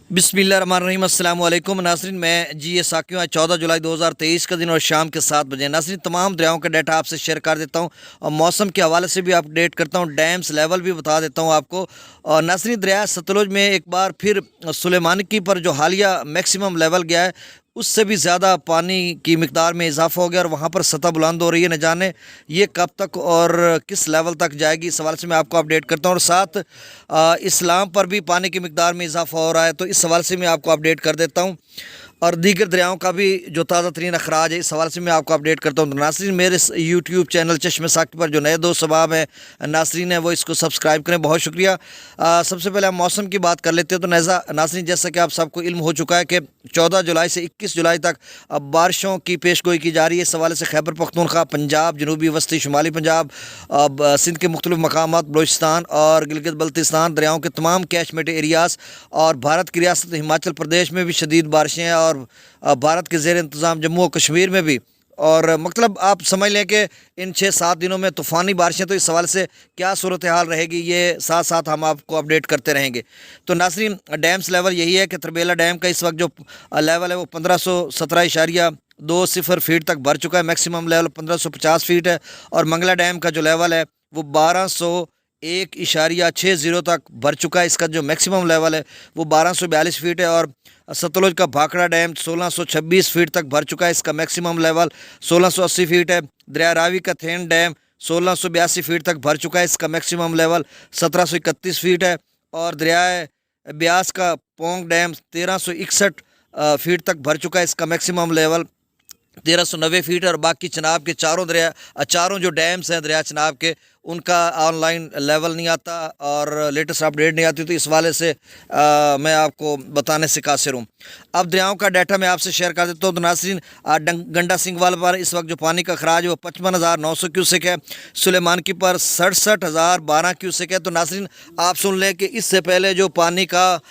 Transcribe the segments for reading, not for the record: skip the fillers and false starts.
बिस्मिल्लाहिर्रहमानिर्रहीम। अस्सलाम वालेकुम नाज़रीन, मैं जी ये साकियों आज 14 जुलाई 2023 का दिन और शाम के 7 बजे नाज़रीन तमाम दरियाओं का डाटा आपसे शेयर कर देता हूँ और मौसम के हवाले से भी अपडेट करता हूँ, डैम्स लेवल भी बता देता हूँ आपको। और नाज़रीन, दरिया सतलुज में एक बार फिर सुलेमानी पर जो हालिया मैक्सिमम लेवल गया है उससे भी ज़्यादा पानी की मिकदार में इजाफा हो गया और वहाँ पर सतह बुलंद हो रही है। न जाने ये कब तक और किस लेवल तक जाएगी, इस हवाले से मैं आपको अपडेट करता हूँ। और साथ इस्लाम पर भी पानी की मिकदार में इजाफा हो रहा है, तो इस हवाले से मैं आपको अपडेट कर देता हूँ। और दीगर दरियाओं का भी जो ताज़ा तरीन अखराज है, इस हवाले से मैं आपको अपडेट करता हूँ। तो नासरीन, मेरे इस यूट्यूब चैनल चश्मे साकी पर जो नए दोस्त सबाब है नासरीन है वो इसको सब्सक्राइब करें, बहुत शुक्रिया। सबसे पहले हम मौसम की बात कर लेते हैं। तो नासरीन, जैसा कि आप सबको इल्म हो चुका है कि 14 जुलाई से 21 जुलाई तक अब बारिशों की पेशगोई की जा रही है। इस हवाले से खैबर पख्तूनख्वा, पंजाब, जनूबी वस्ती शुमाली पंजाब, सिंध के मुख्तलिफ मकामात, बलूचिस्तान और गिलगित बल्तिस्तान दरियाओं के तमाम कैचमेंट एरियाज़ और भारत की रियासत हिमाचल प्रदेश में भी शदीद बारिशें हैं और भारत के ज़ेर इंतज़ाम जम्मू और कश्मीर में भी। और मतलब आप समझ लें कि इन 6-7 दिनों में तूफ़ानी बारिशें। तो इस सवाल से क्या सूरत हाल रहेगी, ये साथ साथ हम आपको अपडेट करते रहेंगे। तो नाज़रीन, डैम्स लेवल यही है कि तरबेला डैम का इस वक्त जो लेवल है वो 1517.20 फीट तक भर चुका है। मैक्सिमम लेवल 1550 फीट है। और मंगला डैम का जो लेवल है वो 1201.60 तक भर चुका है। इसका जो मैक्सिमम लेवल है वो 1242 फीट है। और सतलुज का भाखड़ा डैम 1626 फीट तक भर चुका है। इसका मैक्सिमम लेवल 1680 फीट है। दरिया रावी का थेन डैम 1682 फीट तक भर चुका है। इसका मैक्सिमम लेवल 1731 फीट है। और दरिया ब्यास का पोंग डैम 1361 फीट तक भर चुका है। इसका मैक्सिमम लेवल 1390 फीट है। और बाकी चनाब के चारों जो डैम्स हैं दरिया चनाब के, उनका ऑनलाइन लेवल नहीं आता और लेटेस्ट अपडेट नहीं आती। तो इस वाले से मैं आपको बताने से कासिर हूँ। अब दरियाओं का डाटा मैं आपसे शेयर कर देता हूँ। तो नाज़रीन, गंडा सिंघवाल पर इस वक्त जो पानी का अखराज है वो 55,900 क्यूसेक है। सुलेमान की पर 67,012 क्यूसेक है। तो नाज़रीन, आप सुन लें कि इससे पहले जो पानी का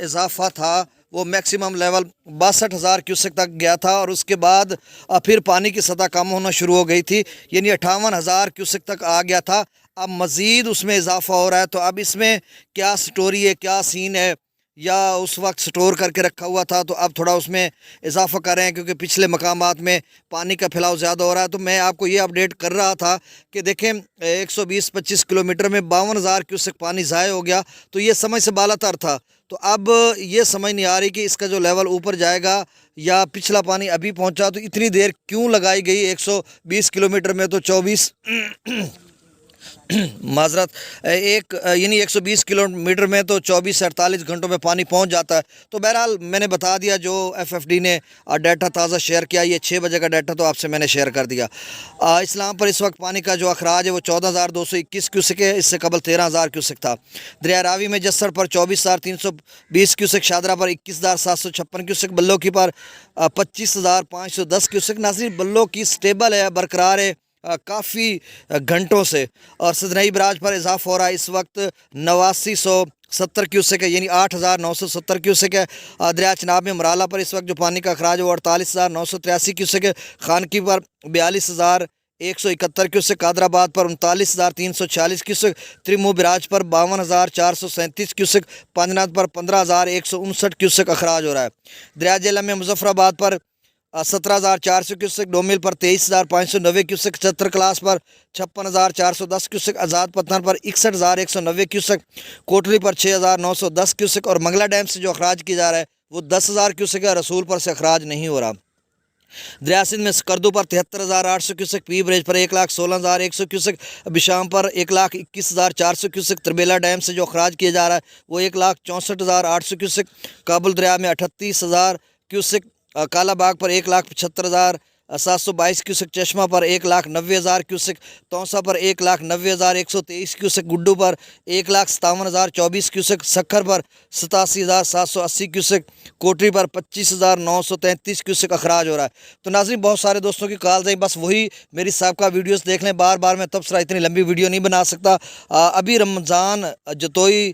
इजाफा था वो मैक्सिमम लेवल 62,000 क्यूसेक तक गया था और उसके बाद फिर पानी की सतह कम होना शुरू हो गई थी, यानी 58,000 क्यूसेक तक आ गया था। अब मज़ीद उसमें इजाफा हो रहा है। तो अब इसमें क्या स्टोरी है, क्या सीन है, या उस वक्त स्टोर करके रखा हुआ था तो अब थोड़ा उसमें इजाफा कर रहे हैं क्योंकि पिछले मकामात में पानी का फैलाव ज़्यादा हो रहा है। तो मैं आपको ये अपडेट कर रहा था कि देखें 120-25 किलोमीटर में 52,000 क्यूसेक पानी ज़ाय हो गया, तो ये समझ से बालातर था। तो अब ये समझ नहीं आ रही कि इसका जो लेवल ऊपर जाएगा या पिछला पानी अभी पहुंचा, तो इतनी देर क्यों लगाई गई। 120 किलोमीटर में तो 24 माजरत एक यानी 120 किलोमीटर में तो 24 से 48 घंटों में पानी पहुंच जाता है। तो बहरहाल मैंने बता दिया, जो FFD ने डाटा ताज़ा शेयर किया, ये 6 बजे का डाटा तो आपसे मैंने शेयर कर दिया। इस्लाम पर इस वक्त पानी का जो अखराज है वो 14,221 क्यूसेक है। इससे कबल 13,000 क्यूसेक था। दरिया रावी में जस्सर पर 24,320 क्यूसेक, शादरा पर 21,756 क्यूसेक, बल्लो की पर 25,510 क्यूसेक। नाज़रीन, बल्लो की स्टेबल है, बरकरार है काफ़ी घंटों से। और सदनई बराज पर इजाफा हो रहा है। इस वक्त 8970 क्यूसेक है, यानी 8,970 क्यूसेक है। दरिया चनाब में मराला पर इस वक्त जो पानी का अखराज है वो 48,983 क्यूसेक है। खानकी पर 42,171 क्यूसेक, कादराबाद पर 39,346 क्यूसेक, त्रिमू बिराज पर 52,437 क्यूसेक, पांजनाथ पर 15,159 क्यूसेक अखराज हो रहा है। दरिया जेलम में मुजफ्फराबाद पर 17,400 क्यूसेक, डोमिल पर 23,590 क्यूसेक, चतर क्लास पर 56,410 क्यूसेक, आज़ाद पत्थर पर 61,190 क्यूसेक, कोटली पर 6,910 क्यूसेक। और मंगला डैम से जो अखराज किया जा रहा है वो 10,000 क्यूसेक है। रसूल पर से अखराज नहीं हो रहा। दरिया सिंध में स्कर्दू पर 73,800 क्यूसेक, पी ब्रिज पर 1,16,100 क्यूसेक, बिशाम पर 1,21,400 क्यूसेक। तरबेला डैम से जो अखराज किया जा रहा है वो 1,64,800 क्यूसेक, काबुल दरिया में 38,000 क्यूसेक, काला बाग पर 1,75,722 क्यूसेक, चश्मा पर 1,90,000 क्यूसेक, तौसा पर 1,90,123 क्यूसेक, गुड्डू पर 1,57,024 क्यूसेक, सखर पर 87,780 क्यूसेक, कोटरी पर 25,933 क्यूसेक अखराज हो रहा है। तो नाज़रीन, बहुत सारे दोस्तों की कॉल आई, बस वही मेरी साहबका वीडियोस देख लें। बार बार मैं तबसरा इतनी लंबी वीडियो नहीं बना सकता। अभी रमज़ान जतोई